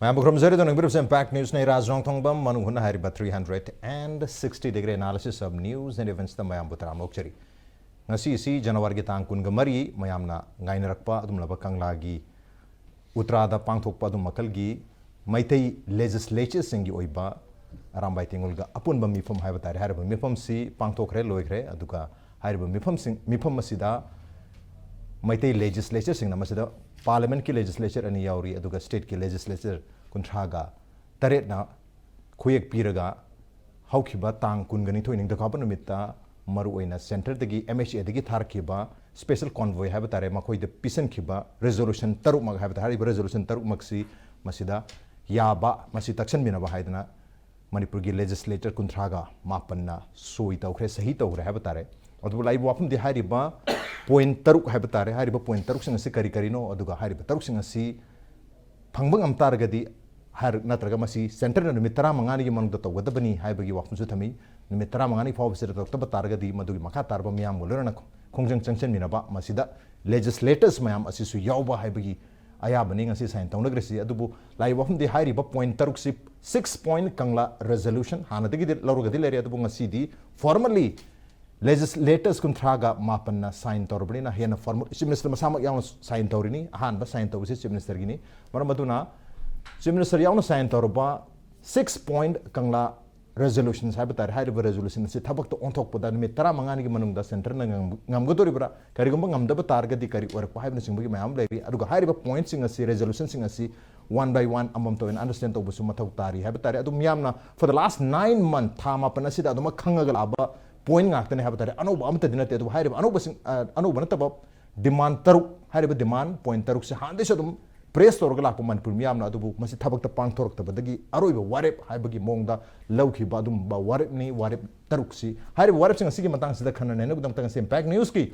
Manipur Zeri the Nagpur Impact News ne Raj Nongthombam Manung Hutna hariba 360-degree analysis of news and events the Mayam Butram Lokchari. Ngasi si January tang kun gamari mayamna ngainarakpa adum laba Kangla gi utrada pangthokpa adum makal gi Maitei legislature singi oiba arambai tingulga apunba mifam haiba tare hariba mifam si pangthokre loikre aduka hariba mifam masida Maitei legislature singna masida Parliament ki legislature ani yauri aduga state ki legislature kuntraga taret na khuyek piraga haukiba tang kungani thoining da kapanu mitta maru oina center dagi MHA dagi tharkiba special convoy haiba tare makoi de pisan khiba resolution taruk mag haiba tare resolution taruk maksi masida yaba masi takshan binaba haidana Manipur gi legislature kuntraga mapanna soi tawkhre sahi tawkhre haiba tare adu lai wapum di hariba point taruk haiba tare hariba point taruk sing asi kari kari no aduga hariba taruk sing asi phangbang am targadi har natraga masi center na numit 15 gi manungda tawgadabani haibagi wapum su thami numit 15 faw sir tawtaba targadi madugi makha tarba miyam golorana khongjang changchen minaba masida legislators mayam asi su yawba haibagi ayabani ngasi sign tawnagresi adubu lai wapum di hariba point taruk si 6 point Kangla resolution hanadigi lawrugadi leri adubu ngasi di formally legislators kuntraga mapanna sign tawrabani na hena formal chief minister masamak yaw sign tawrini han ba sign tawsi chief minister gini maramaduna chief minister yaw sign tawrba 6 point Kangla resolutions habitar hariba resolution si thabak to onthok pada mi 15 gi manungda center na ngamgodoribra karigumba ngamdaba targadi kari or pa haibna singbagi mayam leri aduga hariba points singa si resolution singa si one by one amam to understand to busu mathau tari habitar adu miyamna for the last 9 months thama panasida aduma khangagal aba point ngaktane habitar anoba amta dinate adu hariba anoba nataba demand taruk hariba demand point taruk se hande sadum press torga lakpa Manipur miyamna adubu masi thabakta pangthorok tabadagi aroiba warep haibagi mongda lawki badum ba warep ni warep taruk si hariba warep sing asigi matang sida khana ne nugdam tang impact news ki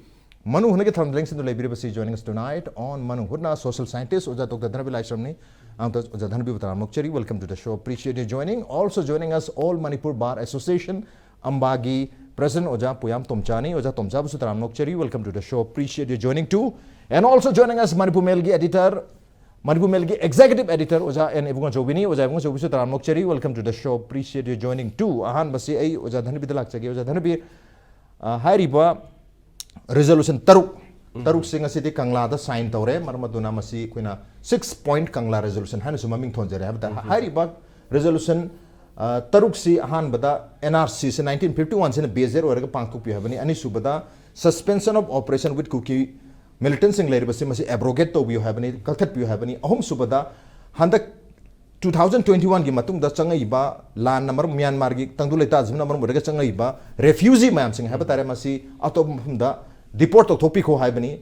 Manung Hutna ki thamling sindu laibiri basi joining us tonight on Manung Hutna social scientist Oja Dr. Dhanabir Laishram ni Oja Dhanabir Laishram welcome to the show, appreciate you joining. Also joining us all Manipur Bar Association AMBA gi President Oja Puma Tomcha ni Oja Tomcha busu taram nokchari welcome to the show, appreciate you joining too. And also joining us Manipur Mail gi editor Manipur Mail gi executive editor Oja and Ibungochoubi ni Oja Ibungochoubi busu taram nokchari welcome to the show, appreciate you joining too. Ahan basi ai Oja Dhanabir lakchagi Oja Dhanabir hariba resolution taruk sing asidi Kangla da sign tawre marmaduna masi kuina 6 point Kangla resolution hanu sumaming thonjare habda hariba resolution taruk si ahan bada NRC se 1951 se bezer orga pangthok pi habani ani subada suspension of operation with cookie militant sing lair basi masi abrogate to bi habani kalthat pi habani ahum subada handak 2021 gi matung da changai ba lan number Myanmar gi tangdulai ta jimna number modega changai ba refugee mayam sing habatare masi atop da deport to topic ho haibani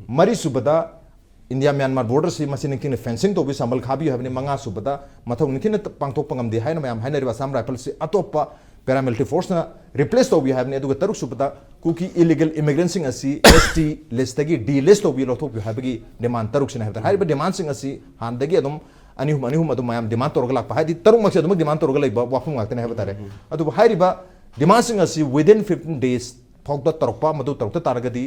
mari subada India Myanmar border si masi ningtin fencing to bi sambal khabi habani manga subada mathong ningtin pangtok pangam de haina mayam haina riba sam rifle si atopa paramilitary force na replace to bi habani aduga taruk subada kuki illegal immigrants sing asi ST list gi D list to bi lothok bi habagi demand taruk sin habta hariba demand sing asi handagi adum anihum adum mayam demand torga lakpa hadi taruk makse adum demand torga laiba wafum ngakte habatare adu hariba demand sing asi within 15 days thokda tarokpa madu tarokta targadi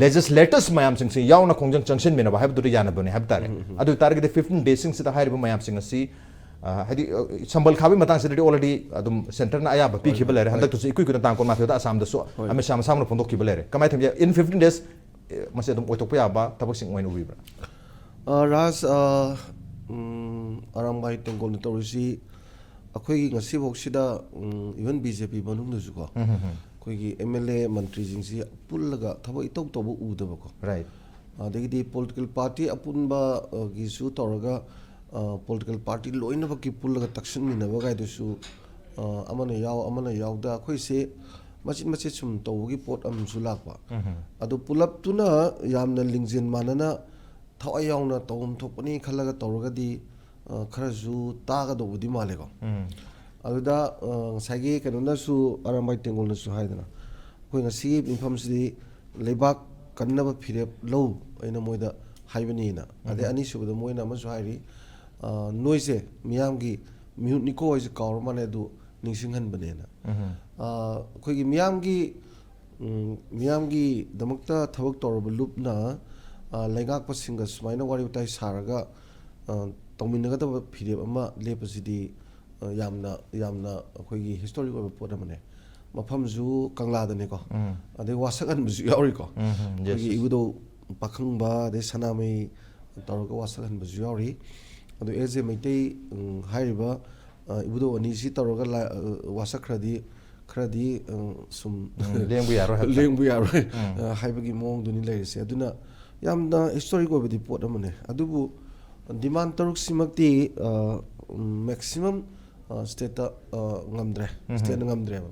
legislators mayam sing si yauna khongjang changchen mena ba habdu yana bane habtare adu targadi 15 days sing sida hariba mayam sing asi hadi sambal khabi matang sida already adum center na aya ba pi khibale handak to ikui kuna tang kon ma thota asam da so ame sam sam no phondok khibale kamai thamya in 15 days mase adum oitokpa ya ba tabak sing oin ubibra ras arambai tengol torisi akhoi ngasi boksida even BJP manung nu ko koigi MLA mantri jingsi pullaga thaba itok tobu udaba ko right adegi political party apunba gi su toraga political party loina ba ki pullaga takshin mina ba gai su amana yaw da khoi se machin sum togi pot am su lakpa adu pulap tuna yamna lingjin manana thawai yawna tawum thopani khalaga toraga di kharazu taga do budi male ko aduda sagi kanuna su arambai tengol na su haidana koi ngasi infam si lebak kannaba phire low aina moida haibani na ade ani su da moina ma su hairi noise miyamgi niko is kaur mane du ningsinghan bane na koi gi miyamgi damakta thabak torba lupna laigak pasinga sumaina wari utai saraga ꯇꯧꯃꯤꯟꯅꯒꯗꯕ ꯐꯤꯔꯦꯞ ꯑꯃ ꯂꯦꯞꯄꯁꯤꯗꯤ ꯌꯥꯝꯅ ꯑꯩꯈꯣꯏꯒꯤ historic ꯑꯣꯏꯕ ꯄꯣꯠ ꯑꯃꯅꯦ ꯃꯐꯝꯁꯨ ꯀꯪꯂꯥꯗꯅꯤꯀꯣ ꯑꯗꯩ ꯋꯥꯁꯛꯍꯟꯕꯁꯨ ꯌꯥꯎꯔꯤꯀꯣ ꯑꯩꯈꯣꯏꯒꯤ 이부도 ꯄꯥꯈꯪꯕ ꯑꯗꯩ ꯁꯅꯥꯃꯍꯤ ꯇꯧꯔꯒ ꯋꯥꯁꯛꯍꯟꯕꯁꯨ ꯌꯥꯎꯔꯤ ꯑꯗꯣ ꯑꯦꯖꯦ ꯃꯩꯇꯩ ꯍꯥꯏꯔꯤꯕ 이부도 ꯑꯅꯤꯁꯤ ꯇꯧꯔꯒ ꯋꯥꯁꯛꯈ꯭ꯔꯗꯤ ꯈꯔꯗꯤ ꯁꯨꯝ ꯂꯦꯡꯕ ꯌꯥꯔꯣꯏ ꯍꯥꯏꯕꯒꯤ ꯃꯑꯣꯡꯗꯨꯅꯤ ꯂꯩꯔꯤꯁꯦ ꯑꯗꯨꯅ ꯌꯥꯝꯅ ꯍꯤꯁꯇꯣꯔꯤꯛ ꯑꯣꯏꯕꯗꯤ ꯄꯣꯠ ꯑꯃꯅꯦ ꯑꯗꯨꯕꯨ ꯗꯤꯃꯥꯟ ꯇꯔꯨꯛꯁꯤꯃꯛꯇꯤ ꯃꯦꯛꯁꯤꯃꯝ ꯁ꯭ꯇꯦꯠꯇ ꯉꯝꯗ꯭ꯔꯦ ꯁ꯭ꯇꯦꯠꯅ ꯉꯝꯗ꯭ꯔꯦꯕ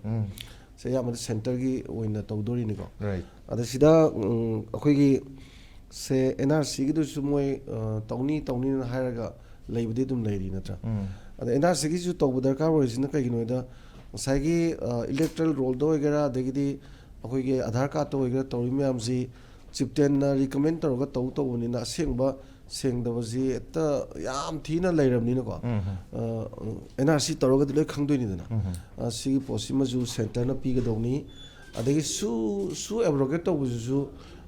ꯁꯦ ꯑꯌꯥꯝꯕꯗ ꯁꯦꯟꯇꯔꯒꯤ ꯑꯣꯏꯅ ꯇꯧꯗꯣꯔꯤꯅꯤꯀꯣ ꯑꯗ ꯁꯤꯗ ꯑꯩꯈꯣꯏꯒꯤ ꯁꯦ NRCꯒꯤꯗꯨꯁꯨ ꯃꯣꯏ ꯇꯧꯅꯤꯅ ꯍꯥꯏꯔꯒ ꯂꯩꯕꯗꯤ ꯑꯗꯨꯝ ꯂꯩꯔꯤ ꯅꯠꯇ꯭ꯔꯥ ꯑꯗ NRCꯒꯤꯁꯨ ꯇꯧꯕ ꯗꯔꯀꯥꯔ ꯑꯣꯏꯔꯤꯁꯤꯅ ꯀꯩꯒꯤꯅꯣꯗ ꯉꯁꯥꯏꯒꯤ ꯏꯂꯦꯛꯇ꯭ꯔꯦꯜ ꯔꯣꯜꯗ ꯑꯣꯏꯒꯦꯔꯥ ꯑꯗꯒꯤꯗꯤ ꯑꯩꯈꯣꯏꯒꯤ ꯑꯙꯥꯔ ꯀꯥꯔꯗꯇ ꯑꯣꯏꯒꯦꯔꯥ ꯇꯧꯔꯤ ꯃꯌꯥꯝꯁꯤ ꯆꯤꯞꯇꯦꯟꯅ ꯔꯤꯀꯃꯦꯟ ꯇꯧꯔꯒ ꯇꯧꯕꯅꯤꯅ ꯑꯁꯦꯡꯕ ꯁꯦꯡꯗꯕꯁꯤ ꯍꯦꯛꯇ ꯌꯥꯝ ꯊꯤꯅ ꯂꯩꯔꯕꯅꯤꯅꯀꯣ NRC ꯇꯧꯔꯒꯗꯤ ꯂꯣꯏ ꯈꯪꯗꯣꯏꯅꯤꯗꯅ ꯁꯤꯒꯤ ꯄꯣꯠꯁꯤꯃꯁꯨ ꯁꯦꯟꯇꯔꯅ ꯄꯤꯒꯗꯧꯅꯤ ꯑꯗꯒꯤ ꯁꯨ ꯑꯦꯕ꯭ꯔꯣꯒꯦꯠ ꯇꯧꯕꯁꯤꯁꯨ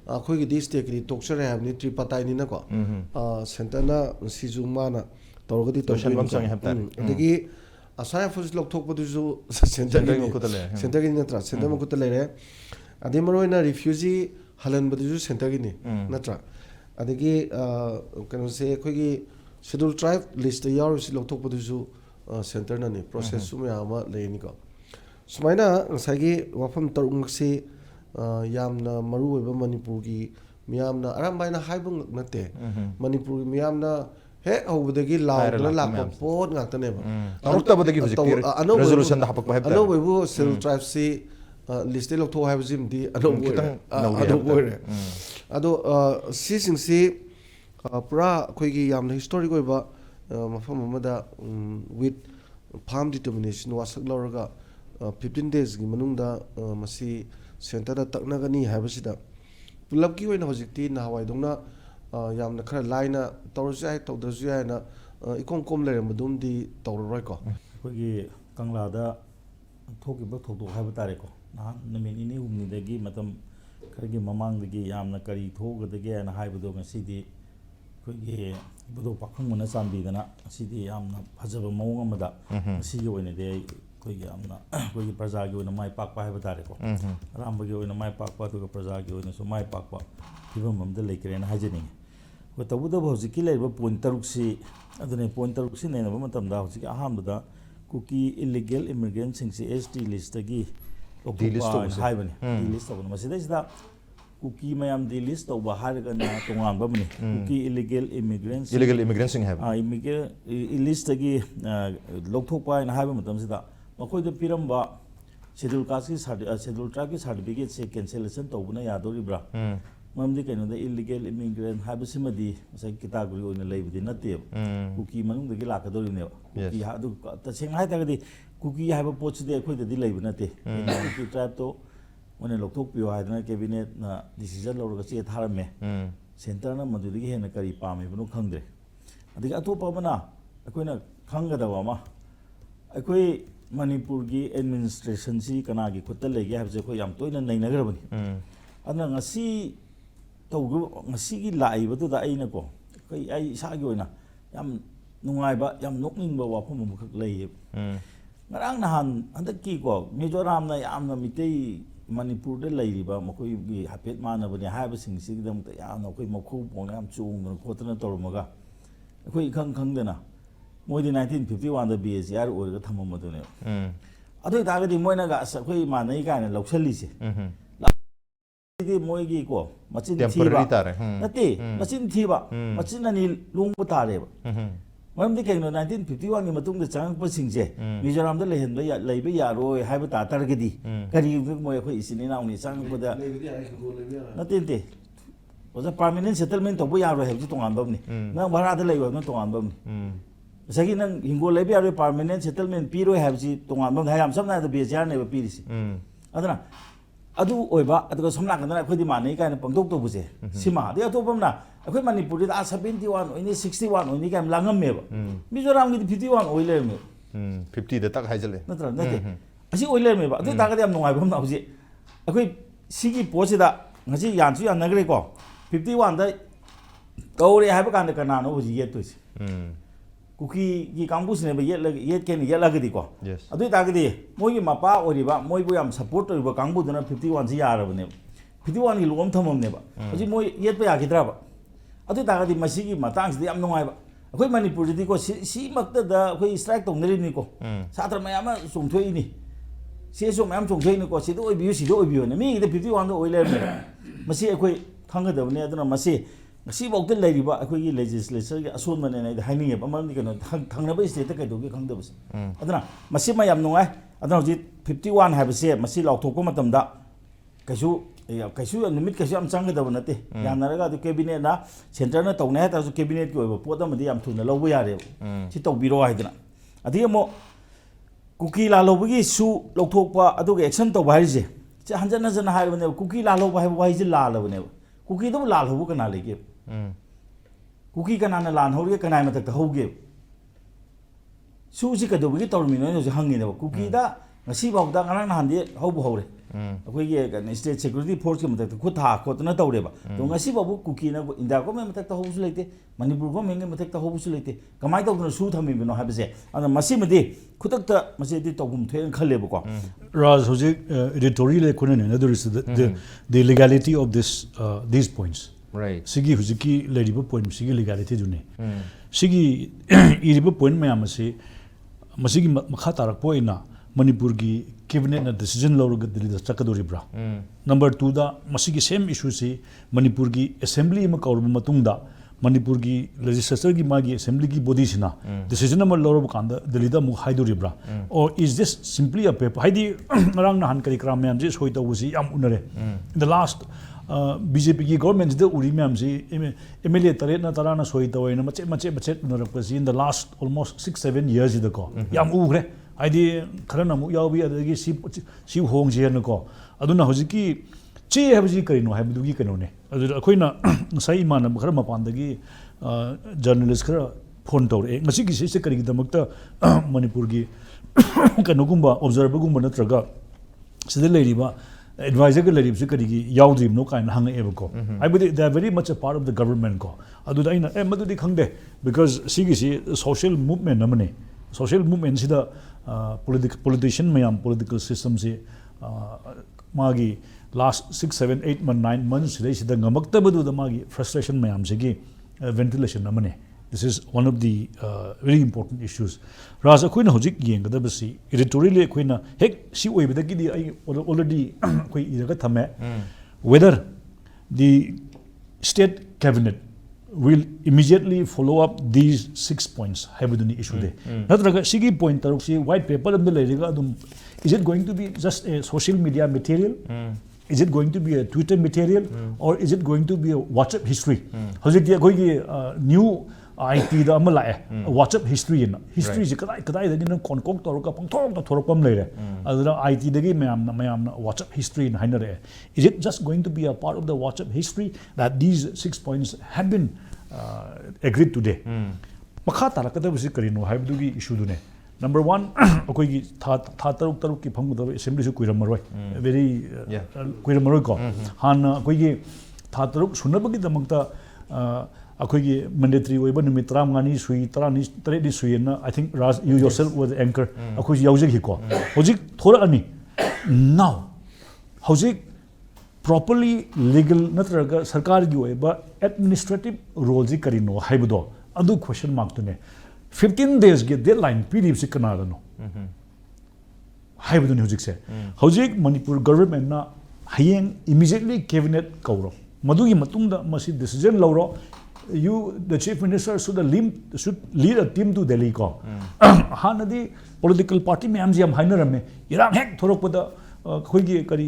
ꯑꯩꯈꯣꯏꯒꯤꯗꯤ ꯁ꯭ꯇꯦꯠꯀꯤꯗꯤ ꯇꯣꯛꯆꯔꯦ ꯍꯥꯏꯕꯅꯤ ꯇ꯭ꯔꯤꯄꯥꯇꯥꯏꯅꯤꯅꯀꯣ ꯁꯦꯟꯇꯔꯅ ꯁꯤꯁꯨ ꯃꯥꯅ ꯇꯧꯔꯒꯗꯤ ꯇꯧꯗꯣꯏꯅꯤ ꯑꯗꯒꯤ ꯑꯁꯥꯏꯐꯣꯁ ꯂꯧꯊꯣꯛꯄꯗꯨꯁꯨ ꯁꯦꯟꯇꯔꯒꯤꯅꯤ ꯅꯠꯇ꯭ꯔꯥ ꯁꯦꯟꯇꯔ ꯃꯈꯨꯠꯇ ꯂꯩꯔꯦ ꯑꯗꯩ ꯃꯔꯨꯑꯣꯏꯅ ꯔꯤꯐ꯭ꯌꯨꯖꯤ ꯍꯜꯍꯟꯕꯗꯨꯁꯨ ꯁꯦꯟꯇꯔꯒꯤꯅꯤ ꯅꯠꯇ꯭ꯔꯥ ꯑꯗꯒꯤ ꯀꯩꯅꯣꯁꯦ ꯑꯩꯈꯣꯏꯒꯤ ꯁꯦꯗꯨꯜ ꯇ꯭ꯔꯥꯏꯕ ꯂꯤꯁꯇ ꯌꯥꯎꯔꯤꯁꯤ ꯂꯧꯊꯣꯛꯄꯗꯨꯁꯨ ꯁꯦꯟꯇꯔꯅꯅꯤ ꯄ꯭ꯔꯣꯁꯦꯁꯁꯨ ꯃꯌꯥꯝ ꯑꯃ ꯂꯩꯔꯅꯤꯀꯣ ꯁꯨꯃꯥꯏꯅ ꯉꯁꯥꯏꯒꯤ ꯋꯥꯐꯝ ꯇꯔꯨꯛꯃꯛꯁꯤ ꯌꯥꯝꯅ ꯃꯔꯨꯑꯣꯏꯕ ꯃꯅꯤꯄꯨꯔꯒꯤ ꯃꯤꯌꯥꯝꯅ ꯑꯔꯥꯝꯕ ꯍꯥꯏꯅ ꯍꯥꯏꯕ ꯅꯠꯇꯦ ꯃꯅꯤꯄꯨꯔꯒꯤ ꯃꯤꯌꯥꯝꯅ ꯍꯦꯛ ꯍꯧꯕꯗꯒꯤ ꯂꯥꯎꯗꯅ ꯂꯥꯛꯄ ꯄꯣꯠ ꯉꯥꯛꯇꯅꯦꯕ ꯑꯅꯧꯕꯕꯨ ꯁꯦꯗꯨꯜ ꯇ꯭ꯔꯥꯏꯕꯁꯤ ꯂꯤꯁꯇꯩ ꯂꯧꯊꯣꯛ ꯍꯥꯏꯕꯁꯤꯃꯗꯤ ꯑꯅꯧꯕ ꯑꯣꯏꯔꯦ ꯑꯗꯣ ꯁꯤꯁꯤꯡꯁꯤ ꯄꯨꯔꯥ ꯑꯩꯈꯣꯏꯒꯤ ꯌꯥꯝꯅ ꯍꯤꯁꯇꯣꯔꯤꯛ ꯑꯣꯏꯕ ꯃꯐꯝ ꯑꯃꯗ ꯋꯤꯠ ꯐꯥꯔꯝ ꯗꯤꯇꯔꯃꯤꯅꯦꯁꯟ ꯋꯥꯁꯛ ꯂꯧꯔꯒ 15 daysꯒꯤ ꯃꯅꯨꯡꯗ ꯃꯁꯤ ꯁꯦꯟꯇꯔꯗ ꯇꯛꯅꯒꯅꯤ ꯍꯥꯏꯕꯁꯤꯗ ꯄꯨꯂꯞꯀꯤ ꯑꯣꯏꯅ ꯍꯧꯖꯤꯛꯇꯤ ꯅꯍꯥꯟꯋꯥꯏꯗꯧꯅ ꯌꯥꯝꯅ ꯈꯔ ꯂꯥꯏꯅ ꯇꯧꯔꯁꯨ ꯌꯥꯏ ꯇꯧꯗ꯭ꯔꯁꯨ ꯌꯥꯏꯅ ꯏꯀꯣꯝ ꯀꯣꯝ ꯂꯩꯔꯝꯕꯗꯨꯝꯗꯤ ꯇꯧꯔꯔꯣꯏꯀꯣ ꯑꯩꯈꯣꯏꯒꯤ ꯀꯪꯂꯥꯗ ꯊꯣꯛꯈꯤꯕ ꯊꯧꯗꯣꯛ ꯍꯥꯏꯕ ꯇꯥꯔꯦꯀꯣ ꯅꯍꯥꯟ ꯅꯨꯃꯤꯠ ꯅꯤꯅꯤ ꯍꯨꯝꯅꯤꯗꯒꯤ ꯃꯇꯝ ꯈꯔꯒꯤ ꯃꯃꯥꯡꯗꯒꯤ ꯌꯥꯝꯅ ꯀꯔꯤ ꯊꯣꯛꯒꯗꯒꯦ ꯍꯥꯏꯅ ꯍꯥꯏꯕꯗꯣ ꯉꯁꯤꯗꯤ ꯑꯩꯈꯣꯏꯒꯤ ꯏꯕꯨꯙꯧ ꯄꯥꯈꯪꯕꯅ ꯆꯥꯟꯕꯤꯗꯅ ꯉꯁꯤꯗꯤ ꯌꯥꯝꯅ ꯐꯖꯕ ꯃꯑꯣꯡ ꯑꯃꯗ ꯉꯁꯤꯒꯤ ꯑꯣꯏꯅꯗꯤ ꯑꯩꯈꯣꯏꯒꯤ ꯌꯥꯝꯅ ꯑꯩꯈꯣꯏꯒꯤ ꯄ꯭ꯔꯖꯥꯒꯤ ꯑꯣꯏꯅ ꯃꯥꯏ ꯄꯥꯛꯄ ꯍꯥꯏꯕ ꯇꯥꯔꯦꯀꯣ ꯑꯔꯥꯝꯕꯒꯤ ꯑꯣꯏꯅ ꯃꯥꯏ ꯄꯥꯛꯄ ꯑꯗꯨꯒ ꯄ꯭ꯔꯖꯥꯒꯤ ꯑꯣꯏꯅꯁꯨ ꯃꯥꯏ ꯄꯥꯛꯄ ꯐꯤꯕꯝ ꯑꯃꯗ ꯂꯩꯈ꯭ꯔꯦꯅ ꯍꯥꯏꯖꯅꯤꯡꯉꯤ ꯑꯩꯈꯣꯏ ꯇꯧꯕꯇꯕꯨ ꯍꯧꯖꯤꯛꯀꯤ ꯂꯩꯔꯤꯕ ꯄꯣꯏꯟꯠ ꯇꯔꯨꯛꯁꯤ ꯑꯗꯨꯅꯤ ꯄꯣꯏꯟꯠ ꯇꯔꯨꯛꯁꯤ ꯅꯩꯅꯕ ꯃꯇꯝꯗ ꯍꯧꯖꯤꯛꯀꯤ ꯑꯍꯥꯟꯕꯗ ꯀꯨꯀꯤ ꯏꯂꯤꯒꯦꯜ ꯏꯃꯤꯒ꯭ꯔꯦꯟꯁꯤꯡꯁꯤ ST ꯂꯤꯁꯇꯒꯤ ꯂꯧꯊꯣꯛꯄ ꯍꯥꯏꯕꯅꯤ ꯗꯤꯂꯤꯁ ꯇꯧꯕꯅꯤ ꯃꯁꯤꯗꯩꯁꯤꯗ ꯀꯨꯀꯤ ꯃꯌꯥꯝ ꯗꯤꯂꯤꯁ ꯇꯧꯕ ꯍꯥꯏꯔꯒꯅ ꯇꯣꯉꯥꯟꯕ ꯑꯃꯅꯤ ꯀꯨꯀꯤ ꯏꯂꯤꯒꯦꯜ ꯏꯃꯤꯒ꯭ꯔꯦꯟꯁꯤꯡ ꯍꯥꯏꯕ ꯂꯤꯁꯇꯒꯤ ꯂꯧꯊꯣꯛꯄ ꯍꯥꯏꯅ ꯍꯥꯏꯕ ꯃꯇꯝꯁꯤꯗ ꯃꯈꯣꯏꯗ ꯄꯤꯔꯝꯕ ꯁꯦꯗꯨꯜ ꯀꯥꯁꯀꯤ ꯁꯦꯗꯨꯜ ꯇ꯭ꯔꯥꯏꯕꯀꯤ ꯁꯥꯔꯇꯤꯐꯤꯀꯦꯠꯁꯦ ꯀꯦꯟꯁꯦꯂꯦꯁꯟ ꯇꯧꯕꯅ ꯌꯥꯗꯣꯔꯤꯕ꯭ꯔꯥ ꯃꯔꯝꯗꯤ ꯀꯩꯅꯣꯗ ꯏꯂꯤꯒꯦꯜ ꯏꯃꯤꯒ꯭ꯔꯦꯟ ꯍꯥꯏꯕꯁꯤꯃꯗꯤ ꯉꯁꯥꯏ ꯀꯦꯇꯥꯒꯣꯔꯤ ꯑꯣꯏꯅ ꯂꯩꯕꯗꯤ ꯅꯠꯇꯦꯕ ꯀꯨꯀꯤ ꯃꯅꯨꯡꯗꯒꯤ ꯂꯥꯛꯀꯗꯧꯔꯤꯅꯦꯕ ꯀꯨꯀꯤ ꯑꯗꯨ ꯇꯁꯦꯡꯅ ꯍꯥꯏꯇꯥꯔꯒꯗꯤ ꯀꯨꯀꯤ ꯍꯥꯏꯕ ꯄꯣꯠꯁꯤꯗꯤ ꯑꯩꯈꯣꯏꯗꯗꯤ ꯂꯩꯕ ꯅꯠꯇꯦ ꯀꯨꯀꯤ ꯇ꯭ꯔꯥꯏꯕꯇꯣ ꯃꯣꯏꯅ ꯂꯧꯊꯣꯛꯄꯤꯌꯣ ꯍꯥꯏꯗꯅ ꯀꯦꯕꯤꯅꯦꯠꯅ ꯗꯤꯁꯤꯖꯟ ꯂꯧꯔꯒ ꯆꯦ ꯊꯥꯔꯝꯃꯦ ꯁꯦꯟꯇꯔꯅ ꯃꯗꯨꯗꯒꯤ ꯍꯦꯟꯅ ꯀꯔꯤ ꯄꯥꯝꯃꯤꯕꯅꯣ ꯈꯪꯗ꯭ꯔꯦ ꯑꯗꯒꯤ ꯑꯇꯣꯞꯄ ꯑꯃꯅ ꯑꯩꯈꯣꯏꯅ ꯈꯪꯒꯗꯕ ꯑꯃ ꯑꯩꯈꯣꯏ ꯃꯅꯤꯄꯨꯔꯒꯤ ꯑꯦꯗꯃꯤꯅꯤꯁꯇ꯭ꯔꯦꯁꯟꯁꯤ ꯀꯅꯥꯒꯤ ꯈꯨꯠꯇ ꯂꯩꯒꯦ ꯍꯥꯏꯕꯁꯦ ꯑꯩꯈꯣꯏ ꯌꯥꯝ ꯇꯣꯏꯅ ꯅꯩꯅꯈ꯭ꯔꯕꯅꯤ ꯑꯗꯨꯅ ꯉꯁꯤꯒꯤ ꯂꯥꯛꯏꯕꯗꯨꯗ ꯑꯩꯅꯀꯣ ꯑꯩ ꯏꯁꯥꯒꯤ ꯑꯣꯏꯅ ꯌꯥꯝ ꯅꯨꯡꯉꯥꯏꯕ ꯌꯥꯝ ꯅꯣꯛꯅꯤꯡꯕ ꯋꯥꯐꯝ ꯑꯃꯈꯛ ꯂꯩꯌꯦꯕ ꯉꯔꯥꯡ ꯅꯍꯥꯟ ꯍꯟꯗꯛꯀꯤꯀꯣ ꯃꯤꯖꯣꯔꯥꯝꯅ ꯌꯥꯝꯅ ꯃꯤꯇꯩ ꯃꯅꯤꯄꯨꯔꯗ ꯂꯩꯔꯤꯕ ꯃꯈꯣꯏꯒꯤ ꯍꯥꯏꯐꯦꯠ ꯃꯥꯟꯅꯕꯅꯤ ꯍꯥꯏꯕꯁꯤꯡꯁꯤꯒꯤꯗꯃꯛꯇ ꯌꯥꯝꯅ ꯑꯩꯈꯣꯏ ꯃꯈꯨ ꯄꯣꯡꯅ ꯌꯥꯝ ꯆꯣꯡꯗꯅ ꯈꯣꯠꯇꯅ ꯇꯧꯔꯝꯃꯒ ꯑꯩꯈꯣꯏ ꯏꯈꯪ ꯈꯪꯗꯅ ꯃꯣꯏꯗꯤ 1951ꯗ BHR ꯑꯣꯏꯔꯒ ꯊꯝꯃꯝꯕꯗꯨꯅꯦꯕ ꯑꯗꯨ ꯑꯣꯏꯇꯥꯔꯒꯗꯤ ꯃꯣꯏꯅꯒ ꯑꯁ ꯑꯩꯈꯣꯏ ꯃꯥꯟꯅꯩ ꯀꯥꯏꯅ ꯂꯧꯁꯜꯂꯤꯁꯦ ꯃꯣꯏꯒꯤ ꯃꯆꯤꯟ ꯊꯤꯕ ꯅꯠꯇꯦ ꯃꯆꯤꯟ ꯊꯤꯕ ꯃꯆꯤꯟ ꯑꯅꯤ ꯂꯣꯡꯕ ꯇꯥꯔꯦꯕ ꯃꯔꯝꯗꯤ ꯀꯩꯅꯣ 1951ꯒꯤ ꯃꯇꯨꯡꯗ ꯆꯪꯉꯛꯄꯁꯤꯡꯁꯦ ꯃꯤꯖꯣꯔꯥꯝꯗ ꯂꯩꯕ ꯌꯥꯔꯣꯏ ꯍꯥꯏꯕ ꯇꯥꯔꯒꯗꯤ ꯀꯔꯤꯒꯨꯝꯕ ꯃꯣꯏ ꯑꯩꯈꯣꯏ ꯏꯆꯤꯟ ꯏꯅꯥꯎꯅꯤ ꯆꯪꯉꯛꯄꯗ ꯅꯠꯇꯦ ꯑꯣꯖꯥ ꯄꯥꯔꯃꯤꯅꯦꯟ ꯁꯦꯇꯜꯃꯦꯟ ꯇꯧꯕ ꯌꯥꯔꯣꯏ ꯍꯥꯏꯕꯁꯤ ꯇꯣꯉꯥꯟꯕ ꯑꯃꯅꯤ ꯅꯪ ꯚꯔꯥꯗ ꯂꯩꯕ ꯍꯥꯏꯕꯅ ꯇꯣꯉꯥꯟꯕ ꯑꯃꯅꯤ ꯉꯁꯥꯏꯒꯤ ꯅꯪ ꯍꯤꯡꯒꯣꯜ ꯂꯩꯕ ꯌꯥꯔꯣꯏ ꯄꯥꯔꯃꯤꯅꯦꯟ ꯁꯦꯇꯜꯃꯦꯟ ꯄꯤꯔꯣꯏ ꯍꯥꯏꯕꯁꯤ ꯇꯣꯉꯥꯟꯕ ꯑꯃꯅꯤ ꯌꯥꯝ ꯁꯝꯅ ꯍꯥꯏꯔꯕꯗ BHRꯅꯦꯕ ꯄꯤꯔꯤꯁꯤ ꯑꯗꯨꯅ ꯑꯗꯨ ꯑꯣꯏꯕ ꯑꯗꯨꯒ ꯁꯣꯝ ꯅꯥꯀꯟꯗꯅ ꯑꯩꯈꯣꯏꯗꯤ ꯃꯥꯟꯅꯩ ꯀꯥꯏꯅ ꯄꯪꯊꯣꯛ ꯇꯧꯕꯁꯦ ꯁꯤꯃ ꯑꯗꯩ ꯑꯇꯣꯞꯄ ꯑꯃꯅ ꯑꯩꯈꯣꯏ ꯃꯅꯤꯄꯨꯔꯗ 71 ꯑꯣꯏꯅꯤ 61 ꯑꯣꯏꯅꯤ ꯀꯥꯏꯅ ꯂꯥꯡꯉꯝꯃꯦꯕ ꯃꯤꯖꯣꯔꯥꯝꯒꯤꯗꯤ 51 ꯑꯣꯏ ꯂꯩꯔꯝꯃꯦꯕ 50ꯗ ꯇꯛ ꯍꯥꯏꯖꯜꯂꯦ ꯅꯠꯇꯦ ꯑꯁꯤ ꯑꯣꯏ ꯂꯩꯔꯝꯃꯦꯕ ꯑꯗꯨ ꯑꯣꯏꯇꯥꯔꯒꯗꯤ ꯌꯥꯝ ꯅꯨꯡꯉꯥꯏꯕ ꯑꯃꯅ ꯍꯧꯖꯤꯛ ꯑꯩꯈꯣꯏ ꯁꯤꯒꯤ ꯄꯣꯠꯁꯤꯗ ꯉꯁꯤ ꯌꯥꯟꯁꯨ ꯌꯥꯟꯅꯈ꯭ꯔꯦꯀꯣ 51ꯗ ꯀꯧꯔꯦ ꯍꯥꯏꯕ ꯀꯥꯟꯗ ꯀꯅꯥꯅꯣ ꯍꯧꯖꯤꯛ ꯌꯦꯠꯇꯣꯏꯁꯦ kuki kampu sine ba yet ken yelagadi ko Yes. adu tagdi moi mapa oriba moi bo yam support oriba kampu duna 51 ji yarabne 51 gi lom thamam ne ba hoji moi yet pa yakidra ba adu tagdi masigi matang si yam nongai ba akoi manipur di ko si makta da akoi strike tong neri ni ko satra mayam songthoi ni se so mayam songthoi ni ko si do obiu si do obiu ne mi de 51 do oiler ne masi akoi khangada ne aduna masi ngasi bauta leiriba akoi legislature gi ason mane ne haining ba man ni kano thangna ba state ka do gi khangda bas aduna masi mayam nongai aduna ji 51 ha ba se masi lauthok ko matam da kaisu numit kaisu am changada ba nate yanaraga du cabinet na center na tawne ta su cabinet ki oiba pot amadi am thuna lobu yare si tawbiro haidna adi mo kuki la lobugi su lokthokpa adu ge action to bhaise che hanjana jana haibane kuki la lobu hai wai ji la lobne kuki do la lobu kana lege kuki kana na lan hore kana ma tak hoge su ji ka do gi tawmino no ji hangi ne kuki da ngasi bawda ngana na handi hobu hore akoi ge state security force ke matak khu tha khotna tawre ba to ngasi babu kuki na india ko me matak ta hobu leite manipur ko me matak ta hobu leite kamai tawdna su thami bino ha bese ana masi mede khutak ta masi di tawgum thuen khale ba ko Raj, editorial economy, there is the legality of these points. Right. Sigi hujiki leriba point sigi legality june. Sigi iriba point me amase masigi makha tarak po ina Manipur gi cabinet na decision lawrga Delhi chakadori bra. Number 2 da masigi same issue si Manipur gi assembly ma kaurba matungda Manipur gi legislature gi magi assembly gi body sina decision number lawrba kanda Delhi da mu haidori bra. Or is this simply a paper haidi rang na han kari kram me amje soita wusi am unare. In the last BJP ki government the uri me amji MLA taret na tarana soita waina mache unarapasi in the last almost 6-7 years ida ko yam ugre haidi kharana mu yawi adagi si hongje na ko aduna hojiki che habji karino habdugi kanone adu akoina sai imana khara mapandagi journalist khara phone tawre ngasi gi se kari gi damakta Manipur gi kanugumba observer gumba natraga sida leiriba advisor ke larib se kari gi yaudri no kain hang ebko I believe they are very much a part of the government ko adu daina madu di khangde because sigi si social movement namane social movement sida politician mayam political system se magi last 6-7-8-9 months sida ngamakta badu da magi frustration mayam se gi ventilation namane. This is one of the very important issues. Raza koina hojik yengada basi editorially koina hek si oibada di I already koi iraga thame whether the state cabinet will immediately follow up these 6 points habuduni issue de natraga sigi point taruk si white paper am leriga adum is it going to be just a social media material is it going to be a Twitter material or is it going to be a WhatsApp history hojik dia koi new IT da amala WhatsApp history in history ji kadai da ni konkok toruka pangthok da thoropam leire aduna IT dagi mayam na WhatsApp history in hainare is it just going to be a part of the WhatsApp history that these 6 points have been agreed today makha tarakada busi karino haibugi issue dune number 1 akoi gi tha taruk ki phamguda assembly su kuiramaroi very kuiramaroi ko han akoi gi tha taruk sunabagi damakta akoigi mandatory oiba numit 30 sui 30 sui na I think Raj you yourself were the anchor akoi yaujik hiko hojik thora ani now hojik properly legal natraga sarkar gi oiba administrative role ji karino haibudo adu question mark tune 15 days ge deadline pdf si kanada no haibudo ni hojik se hojik Manipur government na hayeng immediately cabinet kauro madugi matungda masi decision lauro you the chief minister should lead a team to Delhi ko hanadi political party me amji am hainarame irang hek thorokpada khoigi kari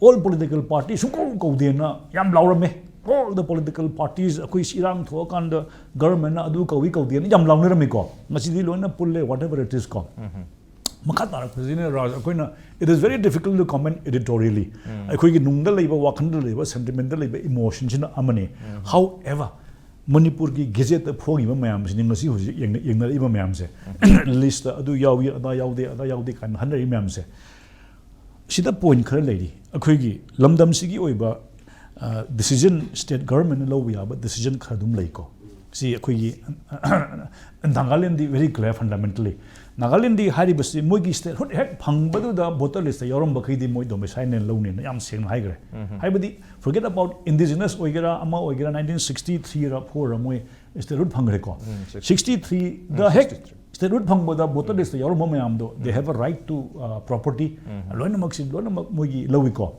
all political parties ko dena yam laurame all the political parties khoi irang thokan the government na adu ko dena yam launarame ko ngasi di loina pulle whatever it is ko makatara president Raj akoina it is very difficult to comment editorially akoigi nungda leiba wakhanda leiba sentimental leiba emotion sina amane however Manipur ki gazette phogi ba mayam sin ngasi hoji yengna iba mayam se list adu yawi ada yaude kan hanari mayam se sida point khara leidi akhoi gi lamdam sigi oiba decision state government lo ya ba decision khadum leiko सी अखोई नागालैंड दी very clear fundamentally Nagaland दी हारिबसी मोगी statehood हेक फंगबदुदा voter list यारम बखैदी मोय डोमिसाइल लौने याम सेंग हाइग्रे हाइबदी फॉरगेट अबाउट इंडिजिनस ओइगेरा अमा ओइगेरा 1963 रा 4 रा मोय स्टेटहुड फंगरे को 63 द हेक स्टेटहुड फंगबदा वोटर लिस्ट यारम मयाम दो they have a right to property लोइनमक सी लोइनमक मोगी लौवी को